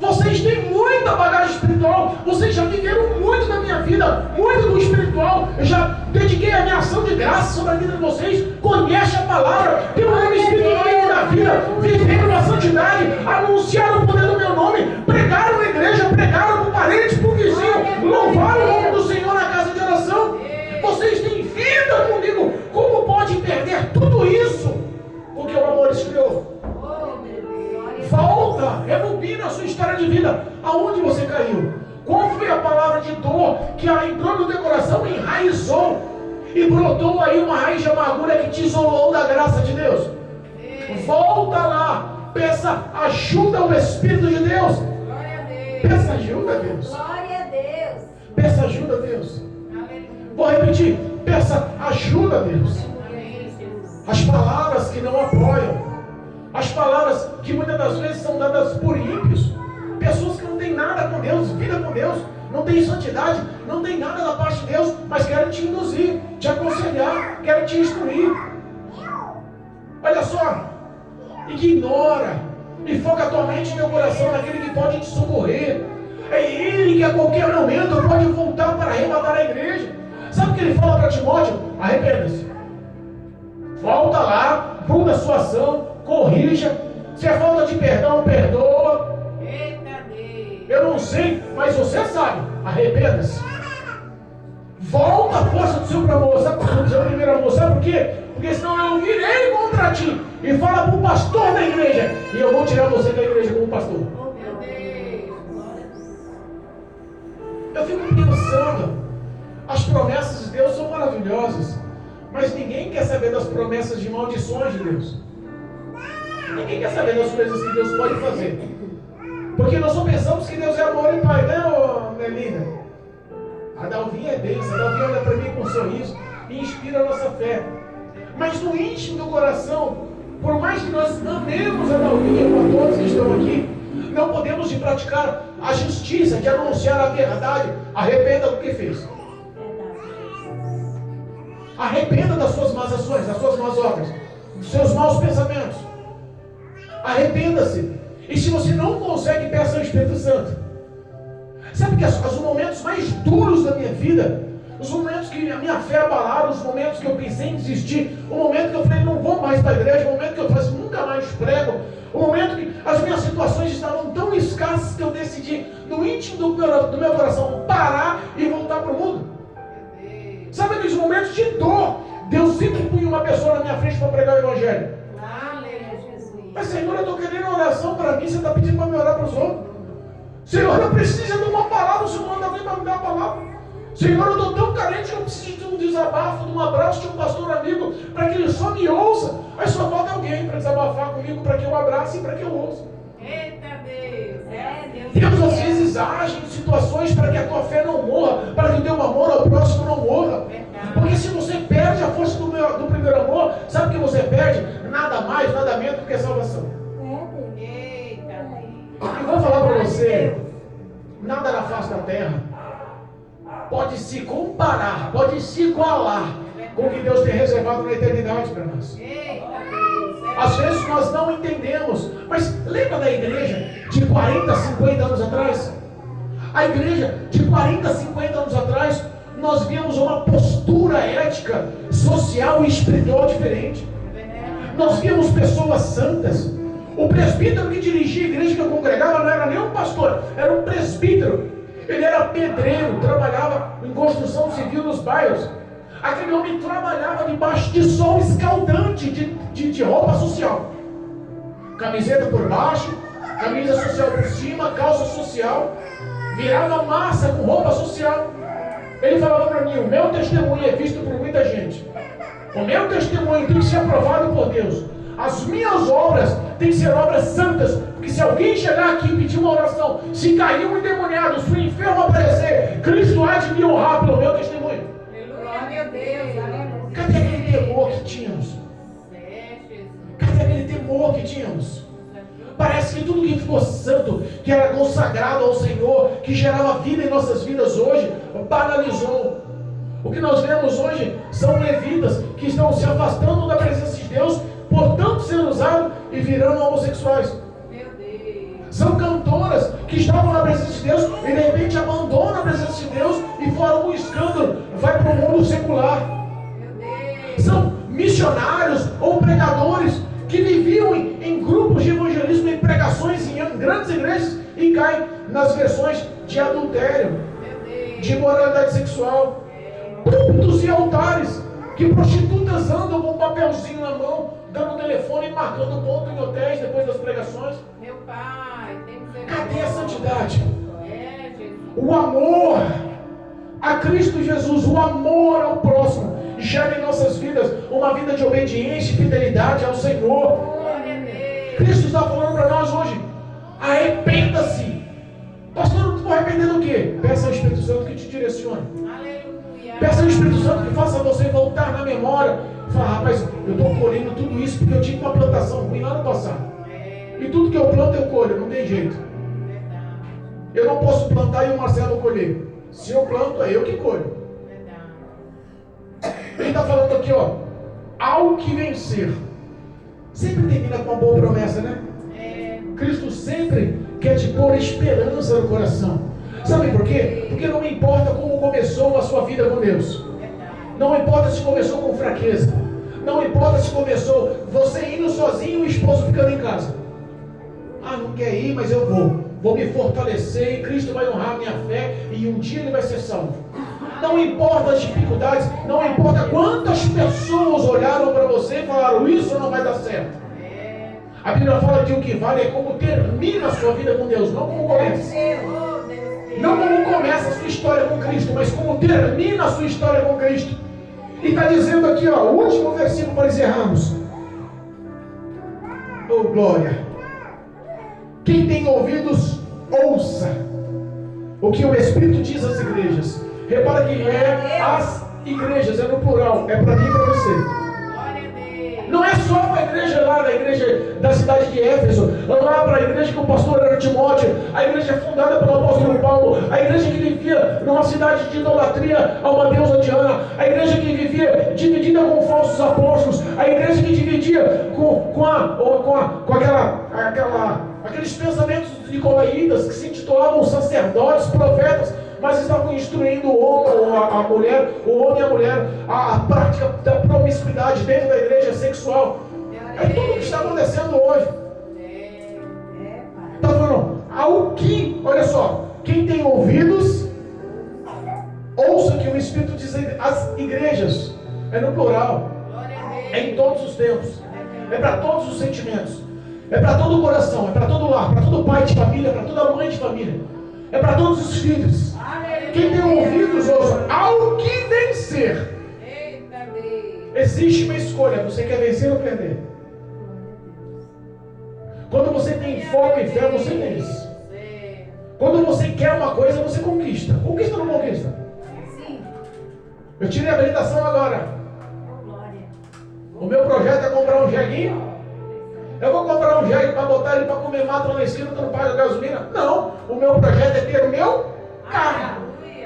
Vocês têm muita bagagem espiritual, vocês já viveram muito da minha vida, muito do espiritual. Eu já dediquei a minha ação de graça sobre a vida de vocês. Conhece a palavra, tem um nome espiritual no meio da vida, viveram na santidade, anunciaram o poder do meu nome, pregaram na igreja, pregaram para o parente, para o vizinho, louvaram o nome do Senhor na casa de oração. Vocês têm vida comigo. Como pode perder tudo isso? Porque o amor esfriou. Volta, rebobina a sua história de vida. Aonde você caiu? Qual foi a palavra de dor que entrou no teu coração e enraizou? E brotou aí uma raiz de amargura que te isolou da graça de Deus. Volta lá. Peça ajuda ao Espírito de Deus. Glória a Deus. Peça ajuda a Deus. Glória a Deus. Peça ajuda a Deus. Aleluia. Vou repetir. Peça ajuda a Deus. Amém, Jesus. As palavras que não apoiam. As palavras que muitas das vezes são dadas por ímpios. Pessoas que não têm nada com Deus, vida com Deus, não têm santidade, não têm nada da parte de Deus, mas querem te induzir, te aconselhar, querem te instruir. Olha só, ignora e foca a tua mente e teu coração naquele que pode te socorrer. É Ele que a qualquer momento pode voltar para arrebatar a igreja. Sabe o que ele fala para Timóteo? Arrependa-se. Volta lá, muda a sua ação, corrija. Se é falta de perdão, perdoa. Eita Deus. Eu não sei, mas você sabe. Arrependa-se. Volta a força do seu primeiro amor. Sabe por quê? Porque senão eu virei contra ti e fala para o pastor da igreja e eu vou tirar você da igreja como pastor. Meu Deus. Eu fico pensando, as promessas de Deus são maravilhosas, mas ninguém quer saber das promessas de maldições de Deus. Ninguém quer saber das coisas que Deus pode fazer. Porque nós só pensamos que Deus é amor e pai, né, Melina? A Dalvinha é bênção, a Dalvinha olha para mim com um sorriso e inspira a nossa fé. Mas no íntimo do coração, por mais que nós amemos a Dalvinha, com todos que estão aqui, não podemos de praticar a justiça, de anunciar a verdade. Arrependa do que fez. Arrependa das suas más ações, das suas más obras, dos seus maus pensamentos. Arrependa-se. E se você não consegue, peça ao Espírito Santo. Sabe que os momentos mais duros da minha vida, os momentos que a minha fé abalaram, os momentos que eu pensei em desistir, o momento que eu falei, não vou mais para a igreja, o momento que eu falei, nunca mais prego, o momento que as minhas situações estavam tão escassas que eu decidi, no íntimo do meu coração, parar e voltar para o mundo. Sabe aqueles momentos de dor? Deus sempre punha uma pessoa na minha frente para pregar o Evangelho. Aleluia, Jesus. Mas Senhor, eu estou querendo oração para mim, você está pedindo para me orar para os outros. Senhor, eu preciso de uma palavra, o Senhor manda alguém para me dar a palavra. Senhor, eu estou tão carente que eu preciso de um desabafo, de um abraço de um pastor amigo, para que ele só me ouça. Mas só falta alguém para desabafar comigo, para que eu abrace e para que eu ouça. Eita Deus. É Deus. Deus às vezes age em situações para que a tua fé não morra, para que o teu amor ao próximo não morra. Porque se você perde a força do primeiro amor, sabe o que você perde? Nada mais, nada menos do que a salvação. Eita Deus. Eu vou falar para você, nada na face da terra pode se comparar, pode se igualar com o que Deus tem reservado na eternidade para nós. Eita Deus. Às vezes nós não entendemos, mas lembra da igreja de 40, 50 anos atrás? A igreja de 40, 50 anos atrás, nós víamos uma postura ética, social e espiritual diferente. Nós víamos pessoas santas. O presbítero que dirigia a igreja que eu congregava não era nem um pastor, era um presbítero. Ele era pedreiro, trabalhava em construção civil nos bairros. Aquele homem trabalhava debaixo de sol escaldante de roupa social. Camiseta por baixo, camisa social por cima, calça social. Virava massa com roupa social. Ele falava para mim, o meu testemunho é visto por muita gente. O meu testemunho tem que ser aprovado por Deus. As minhas obras têm que ser obras santas. Porque se alguém chegar aqui e pedir uma oração, se cair um endemoniado, se o enfermo aparecer, Cristo há de me honrar pelo meu testemunho. Glória a Deus. Aleluia. Cadê aquele temor que tínhamos? Cadê aquele temor que tínhamos? Parece que tudo que ficou santo, que era consagrado ao Senhor, que gerava vida em nossas vidas hoje, banalizou. O que nós vemos hoje são levitas que estão se afastando da presença de Deus, portanto sendo usados e virando homossexuais. Meu Deus. São cantoras que estavam na presença de Deus e de repente abandonam a presença de Deus e formam um escândalo, vai para o mundo secular. Meu Deus. São missionários ou pregadores que viviam em grupos de evangelismo, em pregações em grandes igrejas e caem nas versões de adultério, de imoralidade sexual. Púlpitos e altares que prostitutas andam com um papelzinho na mão, dando telefone e marcando ponto em hotéis depois das pregações. Meu Pai, tem misericórdia. Cadê a santidade? É, Jesus. O amor a Cristo Jesus, o amor ao próximo, gera em nossas vidas uma vida de obediência e fidelidade ao Senhor. Glória a Deus. Cristo está falando para nós hoje: arrependa-se. Pastor, tu vai arrepender do quê? Peça ao Espírito Santo que te direcione. Aleluia. Peça ao Espírito Santo que faça você voltar na memória. Fala: rapaz, eu estou colhendo tudo isso porque eu tive uma plantação ruim lá no passado. E tudo que eu planto eu colho, não tem jeito. Eu não posso plantar e o Marcelo colher. Se eu planto, é eu que colho. Ele está falando aqui, ó, ao que vencer. Sempre termina com uma boa promessa, né? Cristo sempre quer te pôr esperança no coração. Sabe por quê? Porque não importa como começou a sua vida com Deus. Não importa se começou com fraqueza. Não importa se começou você indo sozinho e o esposo ficando em casa. Ah, não quer ir, mas eu vou. Vou me fortalecer e Cristo vai honrar a minha fé e um dia ele vai ser salvo. Não importa as dificuldades, não importa quantas pessoas olharam para você e falaram: isso não vai dar certo. A Bíblia fala que o que vale é como termina a sua vida com Deus, não como começa. Não como começa a sua história com Cristo, mas como termina a sua história com Cristo. E está dizendo aqui, ó, o último versículo para encerrarmos. Oh, glória! Quem tem ouvidos, ouça o que o Espírito diz às igrejas. Repara que é as igrejas, é no plural, é para mim e para você. Não é só para a igreja lá, da igreja da cidade de Éfeso, lá para a igreja que o pastor era Timóteo, a igreja fundada pelo apóstolo Paulo, a igreja que vivia numa cidade de idolatria a uma deusa Diana, a igreja que vivia dividida com falsos apóstolos, a igreja que dividia com aqueles pensamentos nicolaítas que se intitulavam sacerdotes, profetas, mas estavam instruindo o homem, a mulher, o homem e a mulher, a prática da promiscuidade dentro da igreja sexual. É tudo o que está acontecendo hoje. Está falando, ao que, olha só, quem tem ouvidos, ouça o que o Espírito diz às igrejas. É no plural, é em todos os tempos, é para todos os sentimentos, é para todo o coração, é para todo lar, para todo pai de família, para toda mãe de família, é para todos os filhos. Quem tem ouvidos, ouça. Ao que vencer. Existe uma escolha. Você quer vencer ou perder? Quando você tem foco e fé, você vence. Quando você quer uma coisa, você conquista. Conquista ou não conquista? Eu tirei a habilitação agora. O meu projeto é comprar um jeguinho. Eu vou comprar um jegue para botar ele para comer mato lá em cima, que eu não pago gasolina. Não. O meu projeto é ter o meu carro.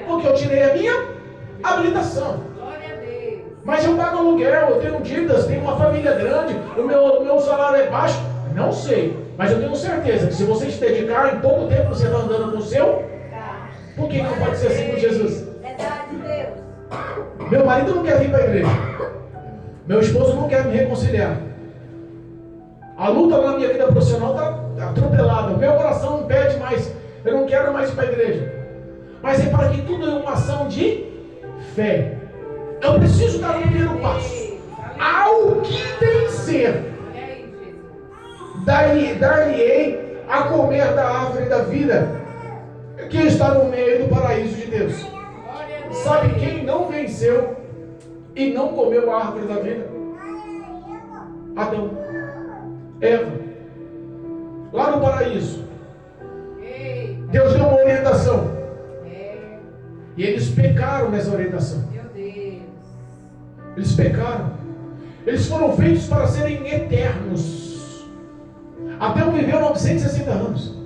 Porque eu tirei a minha habilitação. Mas eu pago aluguel, eu tenho dívidas, tenho uma família grande, o meu salário é baixo. Não sei, mas eu tenho certeza que se você se dedicar, em pouco tempo você está andando com o seu. Por que não pode ser assim com Jesus? Meu marido não quer vir para a igreja. Meu esposo não quer me reconciliar. A luta na minha vida profissional está atropelada. Meu coração não pede mais. Eu não quero mais ir para a igreja. Mas é para que tudo é uma ação de fé. Eu preciso dar o primeiro passo. Ao que vencer, dar-lhe-ei a comer da árvore da vida, que está no meio do paraíso de Deus. Sabe quem não venceu e não comeu a árvore da vida? Adão, Eva, lá no paraíso. Deus deu uma orientação. E eles pecaram nessa orientação. Eles pecaram. Eles foram feitos para serem eternos. Adão viveu 960 anos.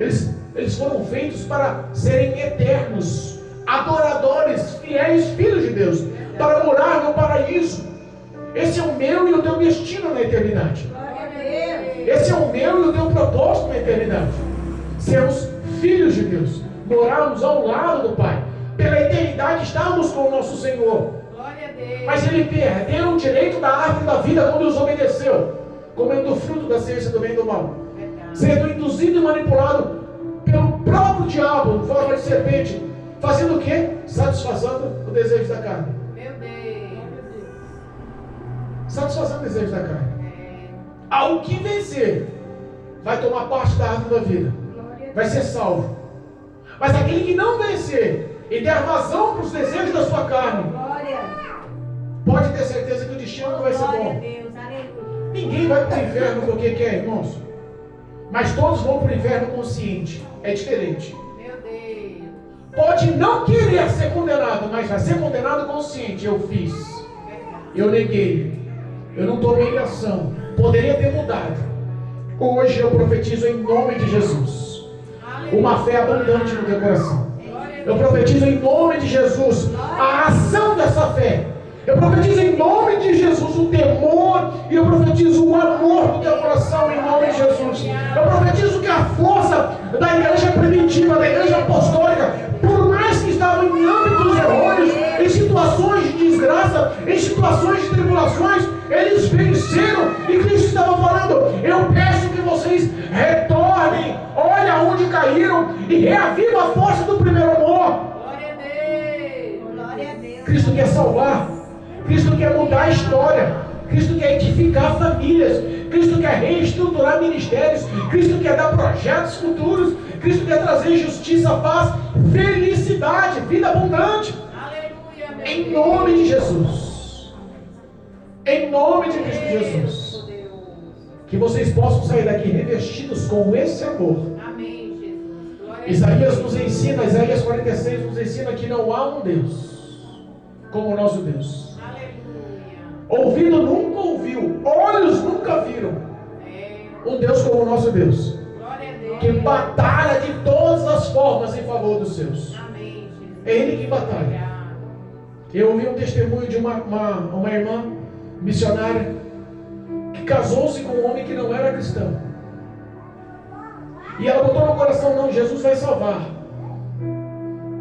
Eles foram feitos para serem eternos, adoradores, fiéis, filhos de Deus, para morar no paraíso. Esse é o meu e o teu destino na eternidade. Esse é o meu e o teu propósito na eternidade. Sermos filhos de Deus, morarmos ao lado do Pai. Pela eternidade estamos com o nosso Senhor. Mas ele perdeu o direito da árvore da vida quando os obedeceu, comendo o fruto da ciência do bem e do mal, sendo induzido e manipulado pelo próprio diabo em forma de serpente, fazendo o quê? Satisfazendo o desejo da carne. Satisfazendo o desejo da carne. Ao que vencer, vai tomar parte da árvore da vida, vai ser salvo. Mas aquele que não vencer e der vazão para os desejos da sua carne, pode ter certeza que o destino não vai ser bom. ninguém vai para o inferno porque quer, irmãos. Mas todos vão para o inferno consciente. É diferente. Meu Deus. Pode não querer ser condenado, mas vai ser condenado consciente. Eu fiz. Eu neguei. Eu não tomei ação. Poderia ter mudado. Hoje eu profetizo em nome de Jesus. Uma fé abundante no teu coração. Eu profetizo em nome de Jesus a ação dessa fé. Eu profetizo em nome de Jesus o temor. E eu profetizo o amor do teu coração em nome de Jesus. Eu profetizo que a força da igreja primitiva, da igreja apostólica, por mais que estavam em âmbitos errôneos, em situações de desgraça, em situações de tribulações, eles venceram. E Cristo estava falando: eu peço que vocês retornem, olhem aonde caíram e reavivam a força do primeiro amor. Glória a Deus. Glória a Deus. Cristo quer salvar. Cristo quer mudar a história. Cristo quer edificar famílias. Cristo quer reestruturar ministérios. Cristo quer dar projetos futuros. Cristo quer trazer justiça, paz, felicidade, vida abundante. Aleluia, meu Em Deus. nome de Jesus. Em nome de Cristo Jesus. Deus. Que vocês possam sair daqui revestidos com esse amor. Amém, Jesus. Glória a Isaías Deus. nos ensina, Isaías 46 nos ensina que não há um Deus como o nosso Deus. Aleluia. Ouvido nunca ouviu, olhos nunca viram um Deus como o nosso Deus, Glória a Deus. que batalha de todas as formas em favor dos seus. Amém, Jesus. É Ele que batalha. Eu ouvi um testemunho de uma irmã missionária que casou-se com um homem que não era cristão. E ela botou no coração: não, Jesus vai salvar.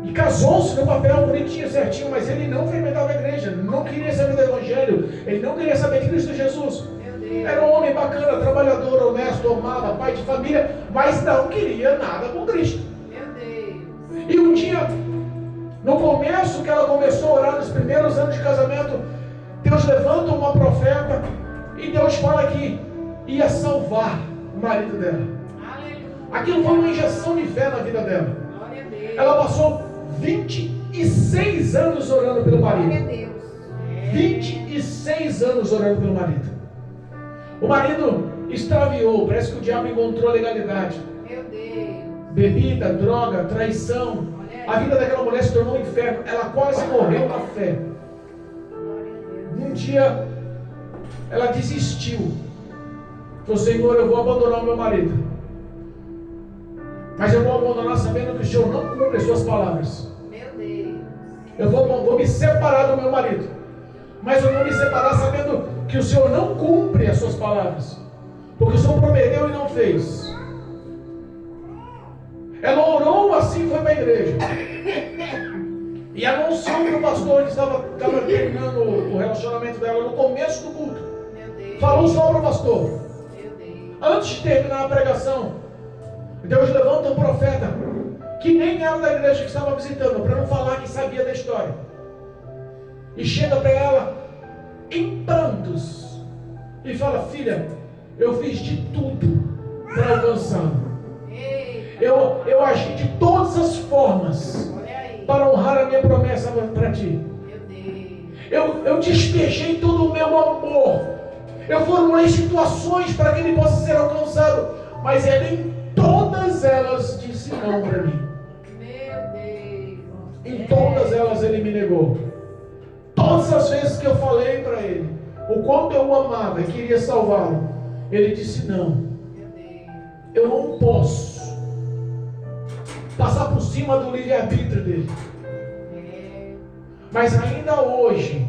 E casou-se no papel bonitinho, certinho, mas ele não frequentava a igreja, não queria saber do evangelho, ele não queria saber de Cristo Jesus. Meu Deus. Era um homem bacana, trabalhador, honesto, amava, pai de família, mas não queria nada com Cristo. Meu Deus. E um dia, no começo que ela começou a orar, nos primeiros anos de casamento, Deus levanta uma profeta e Deus fala que ia salvar o marido dela. Aleluia. Aquilo foi uma injeção de fé na vida dela. Glória a Deus. Ela passou 26 anos orando pelo Glória a marido. Deus. 26 anos orando pelo marido. O marido extraviou, parece que o diabo encontrou legalidade. Meu Deus. Bebida, droga, traição. A vida daquela mulher se tornou um inferno. Ela quase morreu na fé. Glória a Deus. Um dia, ela desistiu. Falou: Senhor, eu vou abandonar o meu marido. Mas eu vou abandonar sabendo que o Senhor não cumpre as suas palavras. Meu Deus. Eu vou me separar do meu marido. Mas eu vou me separar sabendo que o Senhor não cumpre as suas palavras. Porque o Senhor prometeu e não fez. Ela orou assim, foi para a igreja. E anunciou para o pastor que estava terminando o relacionamento dela no começo do culto. Meu Deus. Falou só para o pastor. Meu Deus. Antes de terminar a pregação, Deus levanta um profeta que nem era da igreja que estava visitando, para não falar que sabia da história. E chega para ela em prantos e fala: filha, eu fiz de tudo para alcançá-lo. Eita. Eu agi de todas as formas Olha aí. para honrar a minha promessa para ti. Meu Deus. Eu despejei todo o meu amor. Eu formulei situações para que ele possa ser alcançado. Mas ele em todas elas disse não para mim. Meu Deus. Em todas elas ele me negou. Todas as vezes que eu falei para ele o quanto eu o amava e queria salvá-lo, ele disse não. Meu Deus. Eu não posso passar por cima do livre-arbítrio dele. É. Mas ainda hoje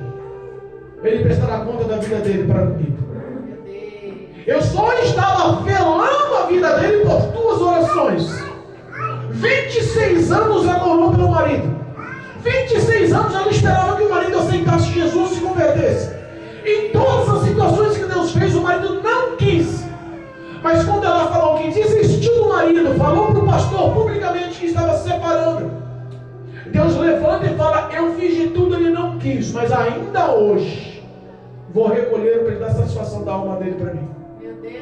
ele prestará conta da vida dele para comigo. Meu Deus. Eu só estava velando a vida dele por tuas orações. 26 anos ela orou pelo marido. 26 anos ela esperava que o marido aceitasse Jesus e se convertesse. Em todas as situações que Deus fez, o marido não quis. Mas quando ela falou que desistiu do marido, falou para o pastor publicamente que estava se separando, Deus levanta e fala: eu fiz de tudo, ele não quis, mas ainda hoje vou recolher para ele dar satisfação da alma dele para mim. Meu Deus.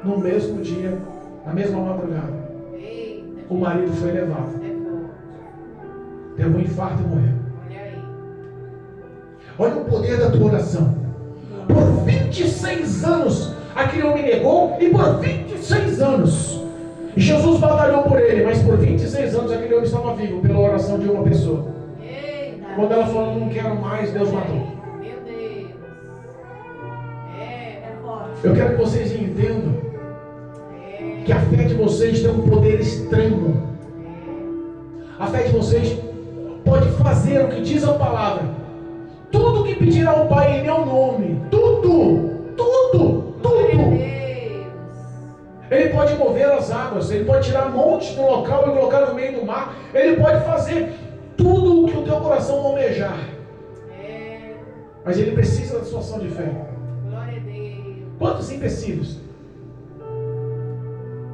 No mesmo dia, na mesma madrugada, Eita. o marido foi levado, É forte. teve um infarto e morreu. Olha aí. Olha o poder da tua oração. Por 26 anos aquele homem negou, e por 26 anos Jesus batalhou por ele, mas por 26 anos aquele homem estava vivo pela oração de uma pessoa. Quando ela falou, não quero mais, Deus matou. Meu Deus. É forte. Eu quero que vocês entendam que a fé de vocês tem um poder extremo. A fé de vocês pode fazer o que diz a palavra. Tudo que pedir ao Pai em meu nome, tudo. Ele pode mover as águas, ele pode tirar montes do local e colocar no meio do mar. Ele pode fazer tudo o que o teu coração almejar. Mas ele precisa da sua ação de fé. Glória a Deus. Quantos empecilhos?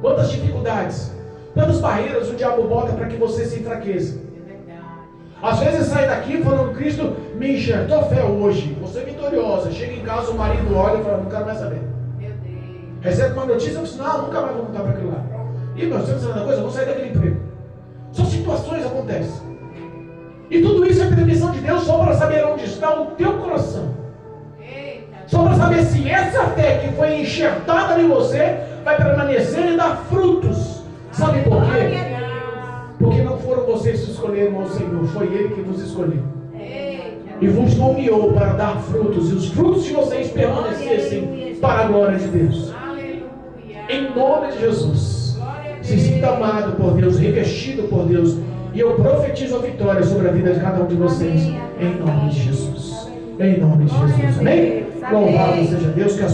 Quantas dificuldades? Quantas barreiras o diabo bota para que você se enfraqueça? É verdade. Às vezes sai daqui falando, Cristo me enxertou fé hoje. Você é vitoriosa. Chega em casa, o marido olha e fala, não quero mais saber. Meu Deus. Recebe uma notícia e fala, não, nunca mais vou voltar para aquilo lá. E meu, você não sabe da coisa, eu vou sair daquele emprego. São situações que acontecem. E tudo isso é permissão de Deus só para saber onde está o teu coração. Eita. Só para saber se essa fé que foi enxertada em você vai permanecer e dar frutos. Sabe por Glória quê? a Deus. Porque não foram vocês que escolheram ao Senhor, foi Ele que vos escolheu. Eita. E vos nomeou para dar frutos, e os frutos de vocês permanecessem para a glória de Deus. Aleluia. Em nome de Jesus. Glória a Deus. Se sinta amado por Deus, revestido por Deus. E eu profetizo a vitória sobre a vida de cada um de vocês. Em nome de Jesus. Em nome de Jesus. Amém? Louvado seja Deus. Que as